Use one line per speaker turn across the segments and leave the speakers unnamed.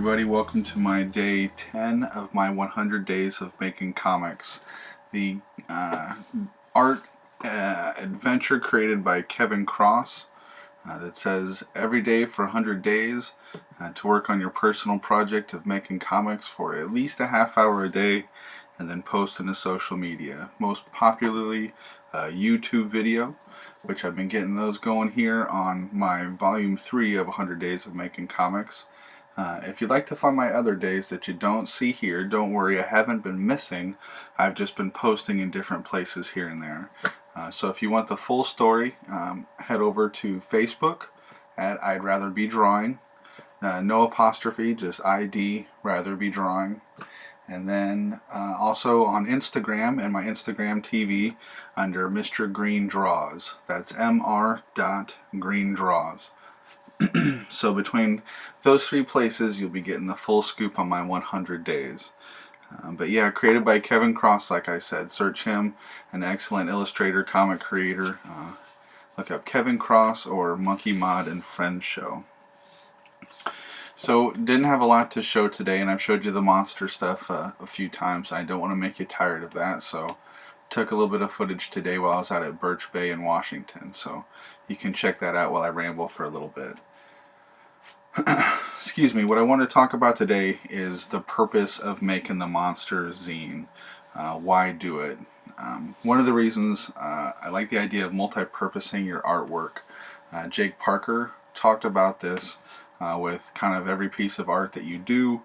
everybody, welcome to my day 10 of my 100 days of making comics. The art adventure created by Kevin Cross that says every day for 100 days to work on your personal project of making comics for at least a half hour a day and then post in a social media. Most popularly YouTube video, which I've been getting those going here on my volume 3 of 100 days of making comics. If you'd like to find my other days that you don't see here, don't worry, I haven't been missing. I've just been posting in different places here and there. So if you want the full story, head over to Facebook at I'd Rather Be Drawing. No apostrophe, just ID, Rather Be Drawing. And then also on Instagram and my Instagram TV under Mr. Green Draws. That's mr.greendraws. So between those three places, you'll be getting the full scoop on my 100 days. But yeah, created by Kevin Cross, like I said. Search him, an excellent illustrator, comic creator. Look up Kevin Cross or Monkey Mod and Friends Show. So, didn't have a lot to show today, and I've showed you the monster stuff a few times. I don't want to make you tired of that, so took a little bit of footage today while I was out at Birch Bay in Washington. So, you can check that out while I ramble for a little bit. Excuse me, what I want to talk about today is the purpose of making the monster zine. Why do it? One of the reasons I like the idea of multi-purposing your artwork. Jake Parker talked about this with kind of every piece of art that you do,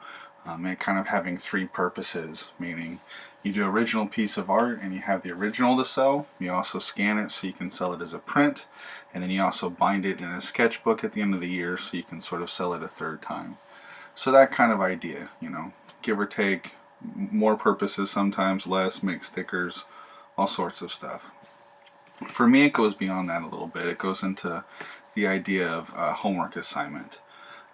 and kind of having three purposes, meaning you do original piece of art and you have the original to sell. You also scan it so you can sell it as a print, and then you also bind it in a sketchbook at the end of the year so you can sort of sell it a third time. So that kind of idea, you know, give or take, more purposes, sometimes less, make stickers, all sorts of stuff. For me, it goes beyond that a little bit. It goes into the idea of homework assignment.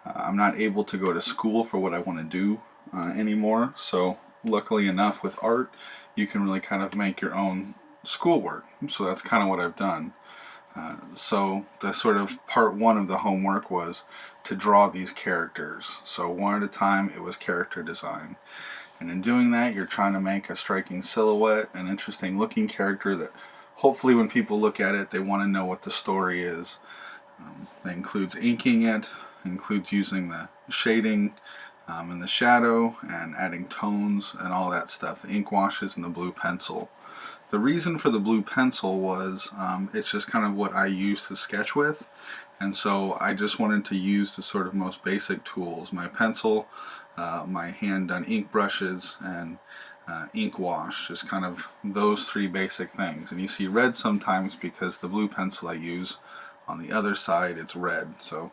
I'm not able to go to school for what I want to do anymore, so luckily enough with art you can really kind of make your own schoolwork. So that's kind of what I've done. So the sort of part one of the homework was to draw these characters. So one at a time it was character design. And in doing that you're trying to make a striking silhouette, an interesting looking character that hopefully when people look at it they want to know what the story is. That includes inking it, includes using the shading and the shadow and adding tones and all that stuff, the ink washes and the blue pencil. The reason for the blue pencil was it's just kind of what I use to sketch with, and so I just wanted to use the sort of most basic tools, my pencil, my hand done ink brushes, and ink wash, just kind of those three basic things. And you see red sometimes because the blue pencil I use on the other side it's red, so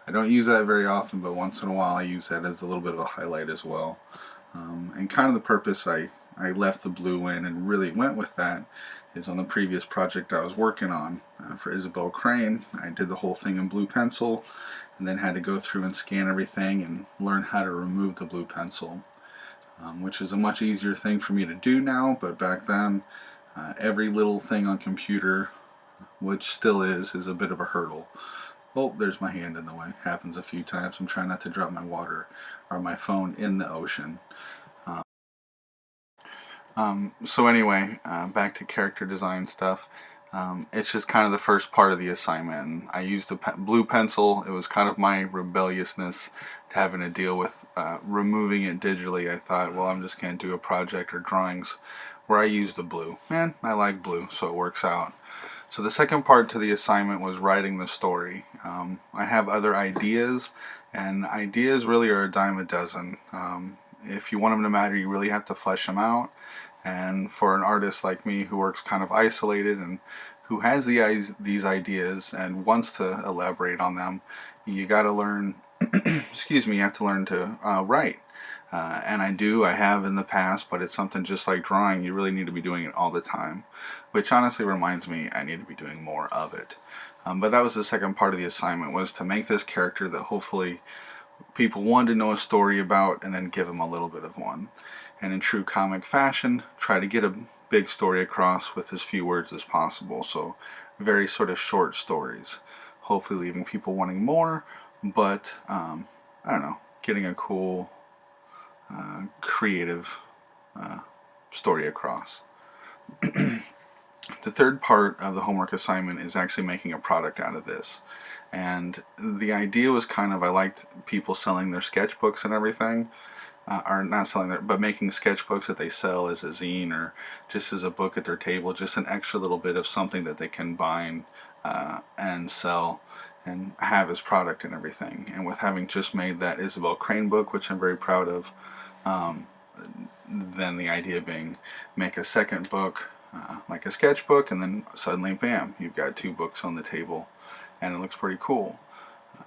I don't use that very often, but once in a while I use that as a little bit of a highlight as well. And kind of the purpose I left the blue in and really went with that is on the previous project I was working on for Isabel Crane. I did the whole thing in blue pencil and then had to go through and scan everything and learn how to remove the blue pencil, which is a much easier thing for me to do now, but back then every little thing on computer, which still is a bit of a hurdle. Oh, there's my hand in the way. Happens a few times. I'm trying not to drop my water or my phone in the ocean. So anyway, back to character design stuff. It's just kind of the first part of the assignment. And I used a blue pencil. It was kind of my rebelliousness to having to deal with removing it digitally. I thought, well, I'm just going to do a project or drawings where I use the blue. And I like blue, so it works out. So the second part to the assignment was writing the story. I have other ideas, and ideas really are a dime a dozen. If you want them to matter, you really have to flesh them out. And for an artist like me who works kind of isolated and who has these ideas and wants to elaborate on them, you got to learn, excuse me, you have to learn to write. And I have in the past, but it's something just like drawing, you really need to be doing it all the time, which honestly reminds me I need to be doing more of it. But that was the second part of the assignment, was to make this character that hopefully people wanted to know a story about and then give them a little bit of one. And in true comic fashion, try to get a big story across with as few words as possible. So very sort of short stories, hopefully leaving people wanting more, but I don't know, getting a cool, creative story across. The third part of the homework assignment is actually making a product out of this. And the idea was kind of, I liked people selling their sketchbooks and everything, or not selling their, but making sketchbooks that they sell as a zine or just as a book at their table, just an extra little bit of something that they can bind and sell and have as product and everything. And with having just made that Isabel Crane book, which I'm very proud of, then the idea being make a second book, like a sketchbook, and then suddenly bam, you've got 2 books on the table and it looks pretty cool.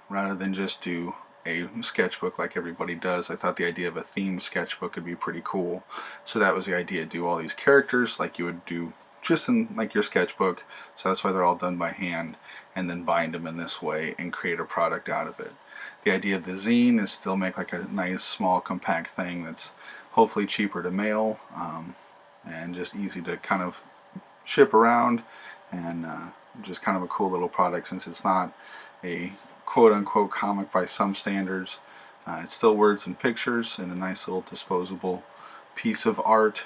Rather than just do a sketchbook like everybody does, I thought the idea of a themed sketchbook would be pretty cool. So that was the idea, do all these characters like you would do just in like your sketchbook, so that's why they're all done by hand, and then bind them in this way and create a product out of it. The idea of the zine is still make like a nice small compact thing that's hopefully cheaper to mail, and just easy to kind of ship around, and just kind of a cool little product, since it's not a quote-unquote comic by some standards. It's still words and pictures and a nice little disposable piece of art,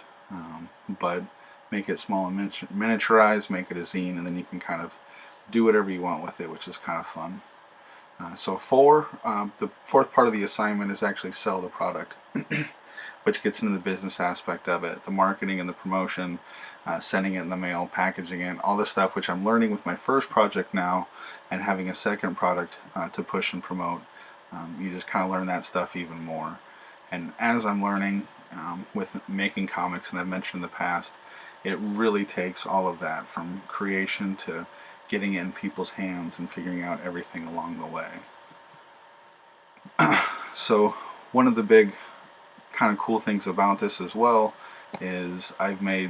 but make it small and miniaturized, make it a zine, and then you can kind of do whatever you want with it, which is kind of fun. So the fourth part of the assignment is actually sell the product, which gets into the business aspect of it, the marketing and the promotion, sending it in the mail, packaging it, all this stuff, which I'm learning with my first project now, and having a second product to push and promote. You just kind of learn that stuff even more. And as I'm learning with making comics, and I've mentioned in the past, it really takes all of that from creation to getting it in people's hands and figuring out everything along the way. So one of the big kind of cool things about this as well is I've made,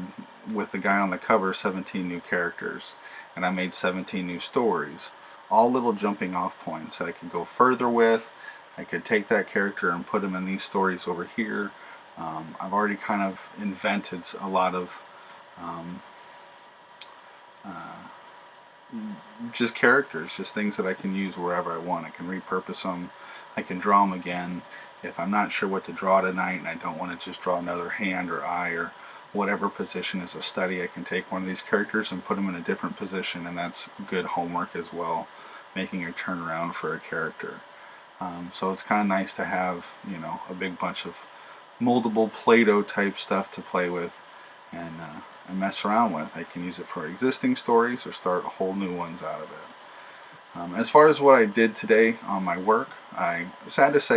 with the guy on the cover, 17 new characters, and I made 17 new stories, all little jumping off points that I could go further with. I could take that character and put him in these stories over here. I've already kind of invented a lot of just characters, just things that I can use wherever I want. I can repurpose them, I can draw them again. If I'm not sure what to draw tonight and I don't want to just draw another hand or eye or whatever position is a study, I can take one of these characters and put them in a different position, and that's good homework as well, making a turnaround for a character. So it's kind of nice to have, you know, a big bunch of moldable Play-Doh type stuff to play with and mess around with. I can use it for existing stories or start whole new ones out of it. As far as what I did today on my work, I finished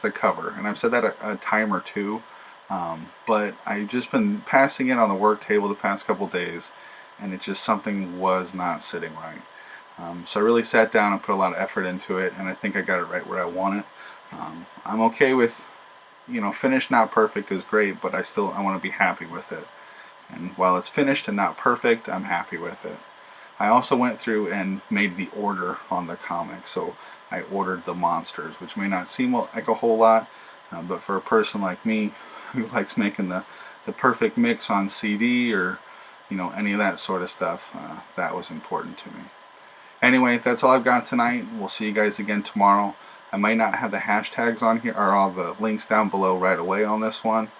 the cover, and I've said that a time or two, but I've just been passing it on the work table the past couple days, and it just, something was not sitting right. So I really sat down and put a lot of effort into it, and I think I got it right where I want it. I'm okay with, you know, finished, not perfect is great, but I want to be happy with it. And while it's finished and not perfect, I'm happy with it. I also went through and made the order on the comic. So I ordered the monsters, which may not seem like a whole lot, but for a person like me who likes making the perfect mix on CD or, you know, any of that sort of stuff, that was important to me. Anyway, that's all I've got tonight. We'll see you guys again tomorrow. I might not have the hashtags on here or all the links down below right away on this one,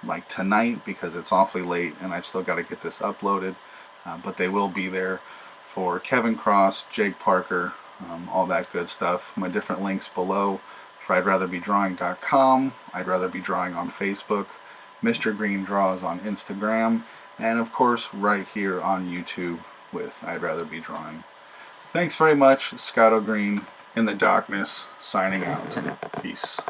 like tonight, because it's awfully late and I've still got to get this uploaded. But they will be there for Kevin Cross, Jake Parker, all that good stuff. My different links below for I'dRatherBeDrawing.com, I'd Rather Be Drawing on Facebook, Mr. Green Draws on Instagram, and of course right here on YouTube with I'd Rather Be Drawing. Thanks very much. Scott O'Green in the darkness, signing out. Peace.